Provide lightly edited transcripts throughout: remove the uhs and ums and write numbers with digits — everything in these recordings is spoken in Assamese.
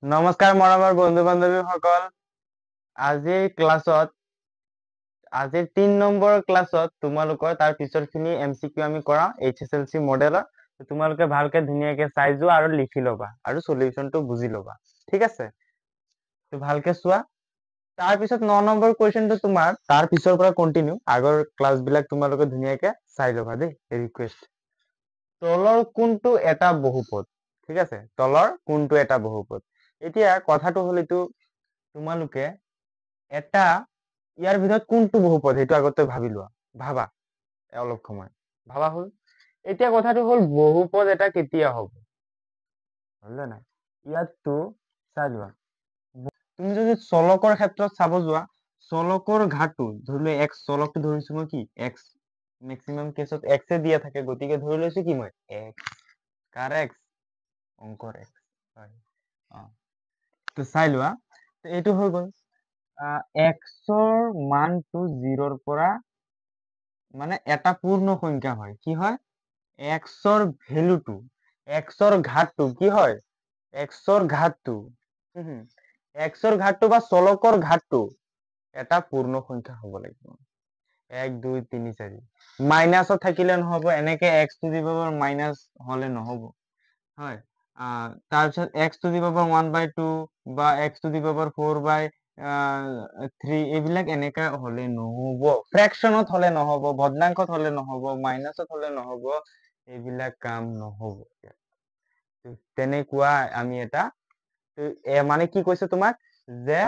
নমস্কাৰ মৰমৰ বন্ধু বান্ধৱীসকল। আজিৰ ক্লাছত আজিৰ 3 নম্বৰ ক্লাছত তোমালোকৰ তাৰ পিছৰখিনি MCQ আমি কৰাম HSLC মডেলৰ। তোমালোকে ভালকে ধুনীয়াকে চাই যোৱা আৰু লিখি ল'বা আৰু সলিউশনটো বুজি ল'বা। ঠিক আছে? তো ভালকে চোৱা। তাৰ পিছত 9 নম্বৰ কোৱেশ্চনটো তোমাৰ তাৰ পিছৰ পৰা কন্টিনিউ আগৰ ক্লাছবিলাক তোমালোকে ধুনীয়াকে চাই ল'বা দেই, ৰিকুৱেষ্ট। তলৰ কোনটো এটা বহুপদ? ঠিক আছে, তলৰ কোনটো এটা বহুপদ? এতিয়া কথাটো হ'ল এইটো, তোমালোকে এটা ইয়াৰ ভিতৰত কোনটো বহুপদ সেইটো আগতে ভাবি লোৱা, ভাবা অলপ সময় ভাবা হ'ল। এতিয়া কথাটো হ'ল বহুপদ এটা কেতিয়া হ'ব, বুজিলা নাই? ইয়াতটো চাই লোৱা, তুমি যদি চলকৰ ক্ষেত্ৰত চাব যোৱা, চলকৰ ঘাটটো ধৰি লোৱা x, চলকটো ধৰিছো মই কি x, মেক্সিমাম কেছত x এ দিয়া থাকে, গতিকে ধৰি লৈছো কি মই x, কাৰ x, অংকৰ x হয়। তো চাই লোৱা, এইটো হৈ গ'ল এক্সৰ মানটো 0ৰ পৰা মানে এটা পূৰ্ণ সংখ্যা হয়, কি হয় এক্সৰ ভ্যালুটো, এক্সৰ ঘাতটো কি হয়, এক্সৰ ঘাতটো এক্সৰ ঘাতটো বা চলকৰ ঘাতটো এটা পূৰ্ণ সংখ্যা হ'ব লাগিব। 1 2 3 4 মাইনাছত থাকিলে নহ'ব, এনেকে x to the power minus হলে নহ'ব, হয়। তাৰপিছত x টু দি পাৱাৰ 1/2 বা x টু দি পাৱাৰ 4/3 এইবিলাক এনেকা হলে নহ'ব, ফ্ৰেকশনত হলে নহ'ব, ভগ্নাংশত হলে নহ'ব, মাইনাছত হলে নহ'ব, এইবিলাক কাম নহ'ব। তেনেকুৱা আমি এটা মানে কি কৈছে তোমাক যে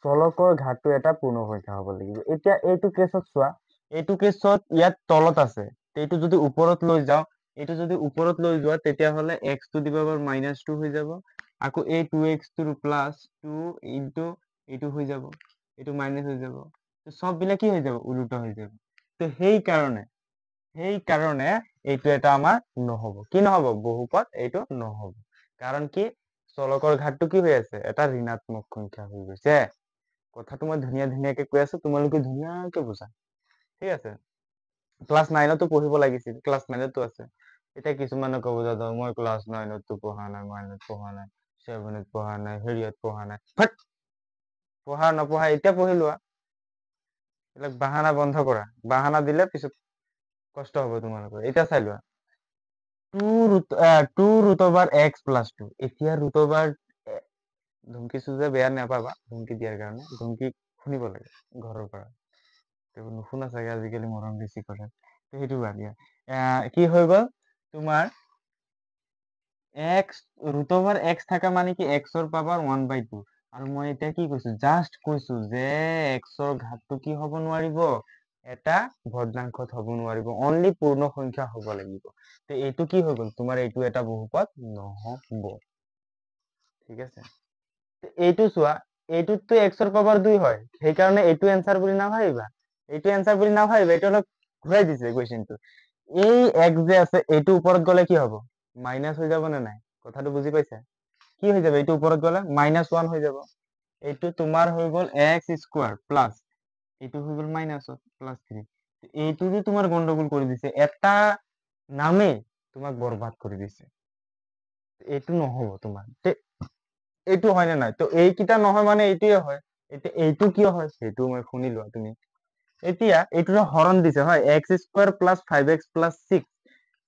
চলকৰ ঘাতটো এটা পূৰ্ণ সংখ্যা হ'ব লাগিব। এতিয়া এইটো কেছত চোৱা, এইটো কেছত ইয়াত তলত আছে, এইটো যদি ওপৰত লৈ যাওঁ, এইটো যদি ওপৰত লৈ যোৱা তেতিয়াহ'লে x টু দি পাৱাৰ -2 হৈ যাব, আকৌ এই 2x টু প্লাস 2 ইনটু এইটো হৈ যাব, এইটো মাইনাস হৈ যাব, সব বিলাক কি হৈ যাব, উল্টা হৈ যাব। তো সেইকাৰণে এইটো এটা আমাৰ নহ'ব, কি নহ'ব, বহুপদ এইটো নহ'ব। কাৰণ কি চলকৰ ঘাতটো কি হৈ আছে, এটা ঋণাত্মক সংখ্যা হৈ গৈছে। কথাটো মই ধুনীয়াকে কৈ আছো, তোমালোকে ধুনীয়াকে বুজা। ঠিক আছে, ক্লাছ 9তো পঢ়িব লাগিছিল, ক্লাছ 9তো আছে। এতিয়া কিছুমানে ক'ব দাদা মই ক্লাছ 9তো পঢ়া নাই, 9ত পঢ়া নাই, 7ত পঢ়া নাই, হেৰিয়ত পঢ়া নাই। পঢ়া নপঢ়া এতিয়া পঢ়ি লোৱা, এইবিলাক বাহানা বন্ধ কৰা, বাহানা দিলে পিছত কষ্ট হ'ব তোমালোকৰ। এতিয়া চাই লোৱা, 2 ৰুট অভাৰ x প্লাস 2, এতিয়া ৰুট অভাৰ, ধমকিছো যে বেয়া নাপাবা, ধমকি দিয়াৰ কাৰণে, ধমকি শুনিব লাগে ঘৰৰ পৰা, নুশুনা চাগে আজিকালি মৰম বেছি কৰে, সেইটো বাদ দিয়া। কি হৈ গ'ল তোমাৰ x, ৰুট অভাৰ x থাকা মানে কি xৰ পাৱাৰ 1/2, আৰু মই এতিয়া কি কৈছো, জাষ্ট কৈছো যে xৰ ঘাতটো কি হ'ব নোৱাৰিব, এটা ভগ্নাংশত হ'ব নোৱাৰিব, অনলি পূৰ্ণ সংখ্যা হ'ব লাগিব। তো এইটো কি হৈ গ'ল তোমাৰ, এইটো এটা বহুপদ নহ'ব। ঠিক আছে, এইটো চোৱা, এইটোতো xৰ পাৱাৰ 2 হয়, সেইকাৰণে এইটো এনসাৰ বুলি নাভাবিবা, এইটো এনসাৰ বুলি নাভাবিবা, এইটো অলপ ঘূৰাই দিছে কুৱেশ্যনটো। এই x যে আছে এইটো ওপৰত গ'লে কি হ'ব, মাইনাস হৈ যাব নে নাই, কথাটো বুজি পাইছা? কি হৈ যাব, এইটো ওপৰত গ'লে -1 হৈ যাব, এইটো তোমাৰ হৈ গ'ল x স্কোয়াৰ প্লাস এইটো হৈ গ'ল -+3, এইটো যে তোমাৰ গন্ডগোল কৰি দিছে, এটা নামে তোমাক বৰবাদ কৰি দিছে, এইটো নহ'ব তোমাৰ। এইটো হয় নে নাই, তো এইকেইটা নহয় মানে এইটোৱে হয়, এতিয়া এইটো কিয় হয় সেইটো মই শুনি লোৱা তুমি। এতিয়া এইটো হৰণ দিছে হয়, x² plus 5x plus 6,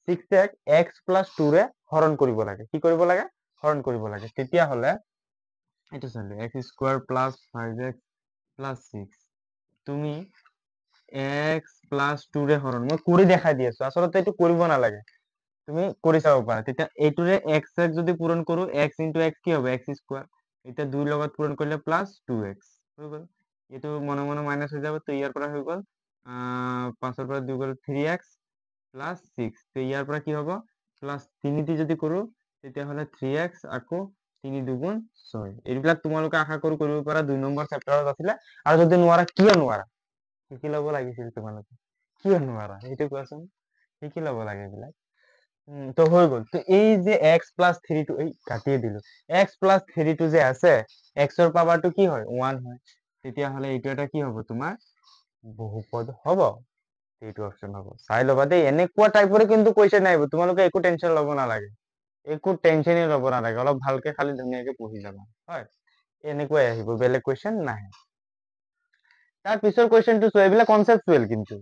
6x x plus 2 ৰে হৰণ কৰিব লাগে, কি কৰিব লাগে, হৰণ কৰিব লাগে। তেতিয়াহ'লে এইটো চালো, x² প্লাস 5x প্লাস 6, তুমি x প্লাস 2 ৰে হৰণ, মই কৰি দেখাই দি আছো, আচলতে এইটো কৰিব নালাগে, তুমি কৰি চাব পাৰা। তেতিয়া এইটোৰে x যদি পূৰণ কৰো, x ইনটু x কি হ'ব, x², এতিয়া 2 লগত পূৰণ কৰিলে প্লাস 2x হৈ গ'ল, এইটো মনে মনে মাইনাস হৈ যাব, তো ইয়াৰ পৰা হৈ গ'ল 5ৰ পৰা 2 গ'ল 3x প্লাস 6, তো ইয়াৰ পৰা কি হ'ব, প্লাস 3 দি যদি কৰো তেতিয়াহ'লে 3x, আকৌ 3 2 6, এইবিলাক তোমালোকে আশা কৰো কৰিব পাৰা, 2 নম্বৰ চেপ্টাৰত আছিলে। আৰু যদি নোৱাৰা, কিয় নোৱাৰা, শিকি ল'ব লাগিছিল তোমালোকে, কিয় নোৱাৰা সেইটো কোৱাচোন, শিকি ল'ব লাগে এইবিলাক। তো হৈ গ'ল, তো এই যে x প্লাস 3 টো, এই কাটিয়ে দিলো, x প্লাস 3 টো যে আছে, x ৰ পাৱাৰটো কি হয় 1 হয়, তেতিয়াহ'লে এইটো এটা কি হ'ব তোমাৰ বহুপদ হ'ব, এইটো অপচন হ'ব। চাই ল'বা দেই, এনেকুৱা টাইপৰে কিন্তু কুৱেশ্যন আহিব, তোমালোকে একো টেনচন ল'ব নালাগে। একো টেনচনে ল'ব নালাগে, অলপ ভালকে খালি ধুনীয়াকে পঢ়ি যাবা হয়। এনেকুৱাই আহিব, বেলেগ কুৱেশ্যন নাহে। তাৰ পিছৰ কুৱেশ্যনটো চোৱা, এইবিলাক কনচেপচুৱেল কিন্তু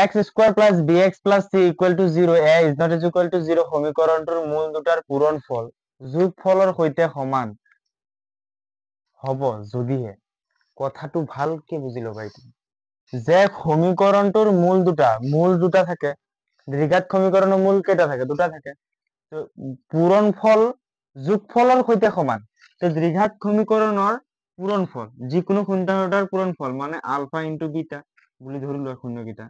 x square plus bx plus c equal to 0 a is not equal to 0 সমীকৰণটোৰ মূল দুটাৰ পূৰণফল যোগফলৰ সৈতে সমান হ'ব যদিহে, কথাটো ভালকে বুজি ল'বা এইটো, যে সমীকৰণটোৰ মূল দুটা থাকে, দ্বিঘাত সমীকৰণৰ মূল কেইটা থাকে? দুটা থাকে। তো পূৰণফল যোগফলৰ সৈতে সমান। তো দ্বিঘাত সমীকৰণৰ পূৰণফল যিকোনো সংখ্যাৰ পূৰণফল মানে আলফা ইনটু বিটা বুলি ধৰি লোৱা শূন্যকেইটা,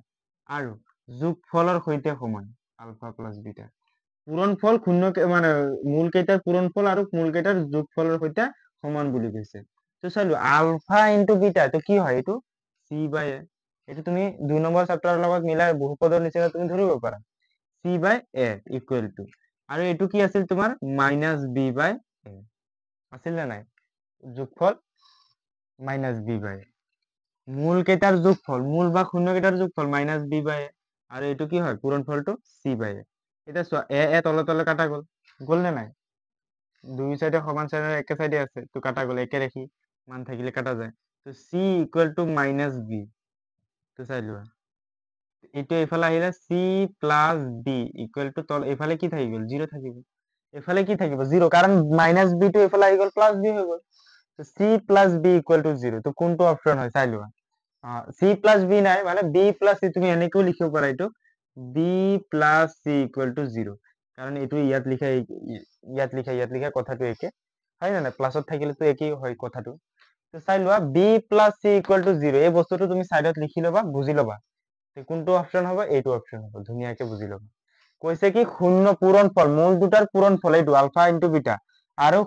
আৰু যোগফলৰ সৈতে সমান আলফা প্লাস বিটা। পূৰণফল শূন্য মানে মূল কেইটাৰ পূৰণফল আৰু মূল কেইটাৰ যোগফলৰ সৈতে সমান বুলি কৈছে। তো চালো আলফা ইনটু বিটা তো কি হয়? এইটো চি বাই এ। এইটো তুমি 2 নম্বৰ চেপ্টাৰৰ লগত মিলাই বহুপদৰ নিচিনা তুমি ধৰিব পাৰা, C by A equal to, আৰু এইটো কি আছিল তোমাৰ মাইনাস বি বাই এ আছিল নে নাই? যোগফল মাইনাস বি বাই এ, মূল কেইটাৰ যোগফল, মূল বা শূন্য কেইটাৰ যোগফল মাইনাস বি বাই এ, আৰু এইটো কি হয়? পূৰণফলটো চি বাই এ। এতিয়া চোৱা এ তলে তলে কাটা গ'ল নে নাই? দুই চাইডে সমান চাইডে একে চাইডে আছে, তো কাটা গ'ল, একে ৰেখি মান থাকিলে কাটা যায়। তো C equal to minus B, তো চাই লোৱা এইটো এইফালে আহিলে C plus B equal to তল এইফালে কি থাকি গ'ল? 0 থাকিব। এইফালে কি থাকিব? 0, কাৰণ মাইনাস বি টো এইফালে আহি গ'ল, প্লাস বি হৈ গ'ল। তো C plus B equal to 0, তো কোনটো অপচন হয় চাই লোৱা। চি প্লাস বি নাই, মানে বি প্লাস চি, তুমি এনেকেও লিখিব পাৰা এইটো B plus C equal to 0, কাৰণ এইটো ইয়াত লিখা কথাটো একে হয় নে নাই? প্লাছত থাকিলেতো একেই হয় কথাটো। তো চাই লোৱা B plus C equal to 0, এই বস্তুটো তুমি সাইডত লিখি ল'বা, বুজি ল'বা কোনটো অপচন হ'ব, এইটো অপচন হ'ব, ধুনীয়াকে বুজি ল'বা। কৈছে কি শূন্য পূৰণফল, মূল দুটাৰ পূৰণফল এইটো আলফা ইনটু বিটা, আৰু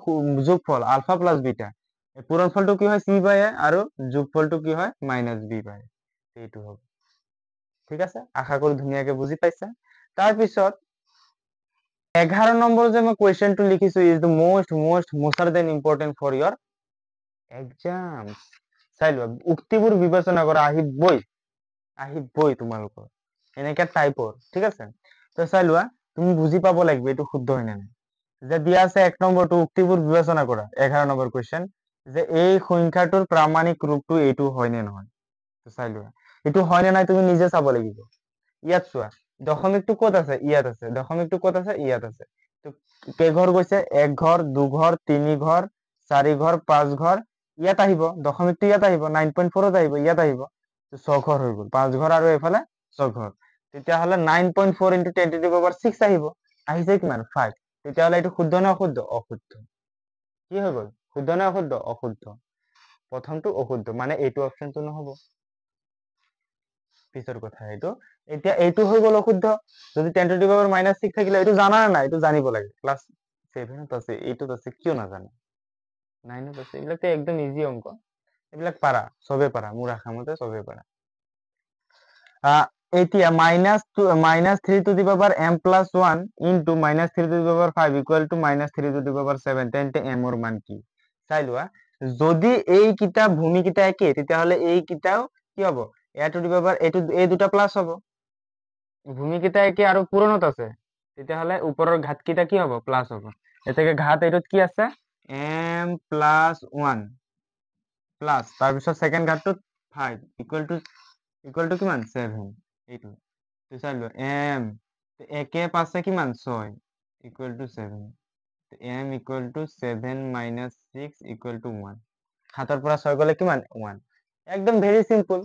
যোগফল আলফা প্লাস বিটা, পূৰণফলটো কি হয়? চি বাই এ, আৰু যোগফলটো কি হয়? মাইনাস বি বাই এ, এইটো হ'ব। ঠিক আছে, আশা কৰো ধুনীয়াকে বুজি পাইছা। তাৰপিছত 11 নম্বৰ যে মই কুৱেশ্যনটো লিখিছো, ইজ দ্য মোস্টাৰ then important for your exam. চাই লোৱা, উক্তিবোৰ বিবেচনা কৰা, আহিবই তোমালোকৰ এনেকে টাইপৰ। ঠিক আছে, তো চাই লোৱা, তুমি বুজি পাব লাগিব এইটো শুদ্ধ হয় নে নাই। যে দিয়া আছে 1 নম্বৰটো, উক্তিবোৰ বিবেচনা কৰা, 11 নম্বৰ কুৱেশ্যন, যে এই সংখ্যাটোৰ প্ৰামাণিক ৰূপটো এইটো হয় নে নহয়। তো চাই লোৱা এইটো হয় নে নাই, তুমি নিজে চাব লাগিব। ইয়াত চোৱা, দশমিকটো ক'ত আছে? ইয়াত আছে। দশমিকটো ক'ত আছে? ইয়াত আছে। তো কেইঘৰ গৈছে? 1 ঘৰ, 2 ঘৰ, 3 ঘৰ, 4 ঘৰ, 5 ঘৰ, ইয়াত আহিব দশমিকটো, ইয়াত আহিব 9.4ত আহিব, ইয়াত আহিব, 6 ঘৰ হৈ গ'ল, 5 ঘৰ আৰু এইফালে 6 ঘৰ। তেতিয়াহ'লে 9.4 ইনটু 10 টু দি পাৱাৰ 6 আহিব, আহিছে কিমান? 5। তেতিয়াহ'লে এইটো শুদ্ধ নে অশুদ্ধ? অশুদ্ধ। কি হৈ গ'ল? শুদ্ধ নে অশুদ্ধ? অশুদ্ধ। প্ৰথমটো অশুদ্ধ, মানে এইটো অপচনটো নহ'ব। পিছৰ কথা এইটো। এতিয়া এইটো হৈ গ'ল অশুদ্ধ। যদি 10 টু দি পাৱাৰ -6 থাকিলে, এইটো জানা নে নাই? এইটো জানিব লাগে, ক্লাছ 7ত আছে, 8ত আছে, কিয় নাজানো? 9ত আছে, এইবিলাকতো একদম ইজি অংক, এইবিলাক পাৰা, চবে পাৰা, মোৰ আশা মতে চবে পাৰা। এতিয়া -3 to the power m+1 into -3 to the power 5 equal to -3 to the power 7, তেন্তে m ৰ মান কি? চাই লোৱা, যদি এইকেইটা ভূমিকেইটা একে, তেতিয়াহ'লে এইকেইটাও কি হ'ব? a টু দি পাৱাৰ এই দুটা প্লাস হ'ব। ভূমিকেইটা একে আৰু পূৰণত আছে, তেতিয়াহ'লে ওপৰৰ ঘাতকেইটা কি হ'ব? প্লাস হ'ব। এতেকে ঘাত এইটোত কি আছে? m+1 প্লাস, তাৰপিছত সেকেন্ড ঘাতটোত 5 ইকুৱেল টু কিমান? 7, এইটো। তো চাই লোৱা m একে পাঁচে কিমান? 6 equal to 7, m equal to 7 minus 6 equal to 1। 7ৰ পৰা 6 গ'লে কিমান? 1। একদম ভেৰি চিম্পল,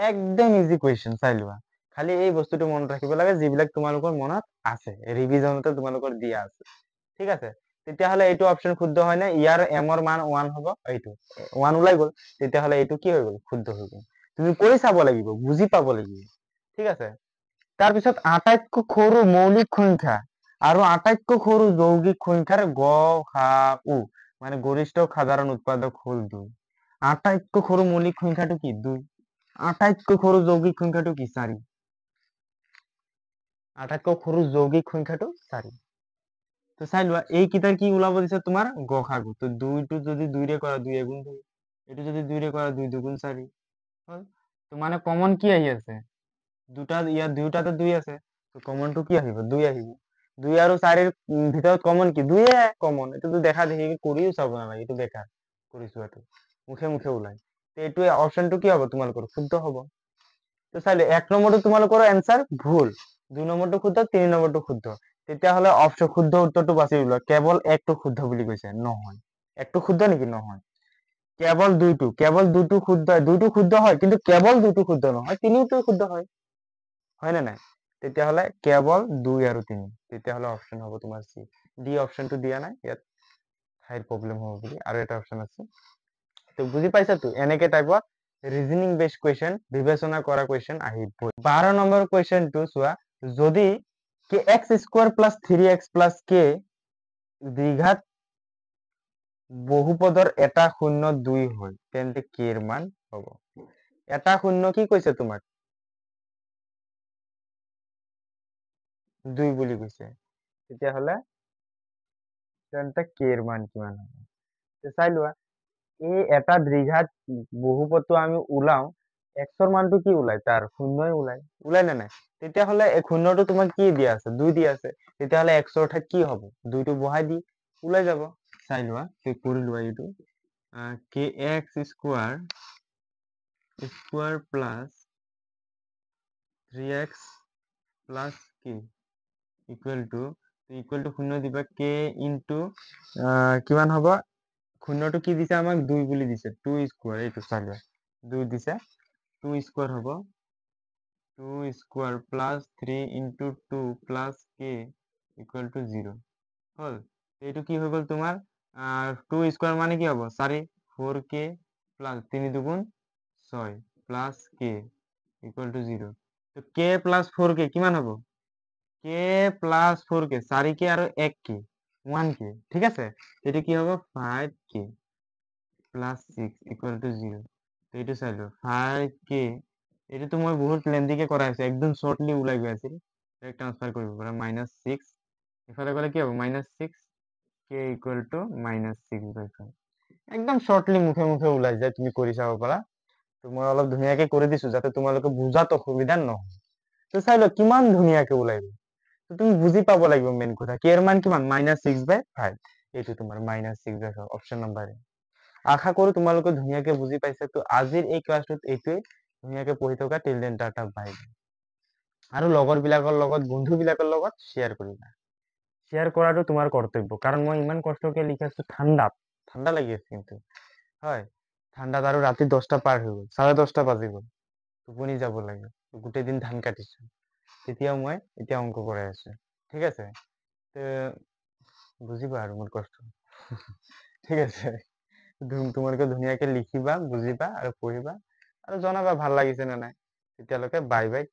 একদম ইজি কুৱেশ্যন। চাই লোৱা, খালি এই বস্তুটো মনত ৰাখিব লাগে যিবিলাক তোমালোকৰ মনত আছে, ৰিভিজনতে তোমালোকৰ দিয়া আছে। ঠিক আছে, তেতিয়াহ'লে এইটো অপচন শুদ্ধ হয় নে? ইয়াৰ m ৰ মান 1 হ'ব, এইটো 1 ওলাই গ'ল, তেতিয়াহ'লে এইটো কি হৈ গ'ল? শুদ্ধ হৈ গ'ল। তুমি কৰি চাব লাগিব, বুজি পাব লাগিব। ঠিক আছে, তাৰপিছত আটাইতকৈ সৰু মৌলিক সংখ্যা আৰু আটাইতকৈ সৰু যৌগিক সংখ্যাৰ গ.সা.উ, মানে গৰিষ্ঠ সাধাৰণ উৎপাদক হ'ল 2। আটাইতকৈ সৰু মৌলিক সংখ্যাটো কি? 2। আটাইতকৈ সৰু যৌগিক সংখ্যাটো কি? 4। আটাইতকৈ সৰু যৌগিক সংখ্যাটো 4। তো চাই লোৱা, এইকেইটাৰ কি ওলাব দিছে? তোমাৰ গ.সা.গু। তো 2টো যদি 2ৰে কৰা 2 এগুণ 2, এইটো যদি 2ৰে কৰা 2 দুগুণ 4 হ'ল। তো মানে কমন কি আহি আছে? ইয়াত দুটাতে 2 আছে, তো কমনটো কি আহিব? 2 আহিব। 2 আৰু 4ৰ ভিতৰত কমন কি 2 কমন, এইটোতো দেখা দেখি কৰিও চাব নালাগে, এইটো বেকাৰ কৰি চোৱাটো, মুখে মুখে ওলাই। এইটো অপশনটো কি হ'ব তোমালোকৰ শুদ্ধ হ'ব। তো চাইলে 1 নম্বৰটো তোমালোকৰ এনসাৰ ভুল, 2 নম্বৰটো শুদ্ধ, 3 নম্বৰটো শুদ্ধ। তেতিয়াহ'লে অপশন শুদ্ধ উত্তৰটো বাছি ওলোৱা, কেৱল একটো শুদ্ধ বুলি কৈছে, নহয়। একটো শুদ্ধ নেকি? নহয়। কেৱল দুইটো শুদ্ধ, দুইটো শুদ্ধ হয়, কিন্তু কেৱল দুইটো শুদ্ধ নহয়, তিনিওটো শুদ্ধ হয়, হয় নে নাই? তেতিয়াহ'লে কেৱল 2 আৰু 3, তেতিয়াহ'লে অপশন হ'ব তোমাৰ চি। ডি অপশনটো দিয়া নাই, ইয়াত ঠাইৰ প্ৰব্লেম হ'ব বুলি, আৰু এটা অপশন আছে। তো বুজি পাইছা? তো এনেকে টাইপৰ ৰিজনিং বেস্ড কুৱেশ্যন, বিবেচনা কৰা কুৱেশ্যন আহিবই। 12 নম্বৰ কুৱেশ্যনটো চোৱা, যদি K X square plus 3x plus K দ্বিঘাত বহুপদৰ এটা শূন্য 2 হয়, তেন্তে কে ৰ মান হ'ব। এটা শূন্য কি কৈছে তোমাক? 2 বুলি কৈছে। তেতিয়াহ'লে তেন্তে কে ৰ মান কিমান হ'ব? চাই লোৱা, এই এটা দ্বিঘাত বহুপদটো আমি ওলাও, এক্সৰ মানটো কি ওলাই? তাৰ শূন্যই ওলাই, ওলাই নে নাই? তেতিয়াহ'লে শূন্যটো তোমাক কি দিয়া আছে? 2 দিয়া আছে। তেতিয়াহ'লে এক্সৰ ঠাইত কি হ'ব? 2টো বহাই দি ওলাই যাব। চাই লোৱা, কৰি লোৱা এইটো। K X square plus 3x plus K equal to শূন্য দিবা, কে ইনটু কিমান হ'ব? শূন্যটো কি দিছে আমাক? 2 বুলি দিছে, 2 স্কোয়ার, এইটো চাই লোৱা, 2 দিছে, 2 স্কোয়ার হ'ব, 2 square plus 3 into 2 plus K equal two 0 হল। এইটো কি হৈ গ'ল তোমাৰ? 2 স্কোয়ার মানে কি হ'ব? 4, 4k প্লাস 3 দুগুণ 6 প্লাস কে ইকুয়াল টু 0। তো কে প্লাস 4k কিমান হ'ব? কে প্লাস 4k, 4k আৰু 1k, 1k, ঠিক আছে? এইটো কি হ'ব? 5k plus 6 equal to 0। তো এইটো চাই লোৱা, 5k, এইটোতো মই বহুত লেন্দিকে কৰাই আছো, একদম শৰ্টলি ওলাই গৈ আছিল, ট্ৰান্সফাৰ কৰিব পাৰা, -6, ইফালে গ'লে কি হ'ব? -6, k ইকুয়াল টু -6/5, একদম শৰ্টলি মুখে মুখে ওলাই যায়, তুমি কৰি চাব পাৰা। তো মই অলপ ধুনীয়াকে কৰি দিছো যাতে তোমালোকে বুজাত অসুবিধা নহয়। তো চাই লোৱা কিমান ধুনীয়াকে ওলাই গ'ল। তো তুমি বুজি পাব লাগিব মেইন কথা, কে ৰ মান কিমান? -6/5, এইটো তোমাৰ -6/5, অপশন নম্বৰ এ। আশা কৰো তোমালোকে ধুনীয়াকে বুজি পাইছা। তো আজিৰ এই ক্লাছটোত এইটোৱে, ধুনীয়াকে পঢ়ি থকা, টিল দেন টাটা বাই। আৰু লগৰ বিলাকৰ লগত, বন্ধু বিলাকৰ লগত শ্বেয়াৰ কৰিবা। শ্বেয়াৰ কৰাটো তোমাৰ কৰ্তব্য, কাৰণ মই ইমান কষ্টকে লিখি আছো ঠাণ্ডাত, ঠাণ্ডা লাগি আছে কিন্তু, হয়, ঠাণ্ডাত, আৰু ৰাতি 10টা পাৰ হৈ গ'ল, 10:30 বাজি গ'ল, টোপনি যাব লাগে, গোটেই দিন ধান কাটিছো, তেতিয়াও মই এতিয়া অংক কৰাই আছো, ঠিক আছে? বুজিবা আৰু মোৰ কষ্ট। ঠিক আছে, তোমালোকে ধুনীয়াকে লিখিবা, বুজিবা আৰু পঢ়িবা, আৰু জনাবা ভাল লাগিছে নে নাই। তেতিয়ালৈকে বাই বাই।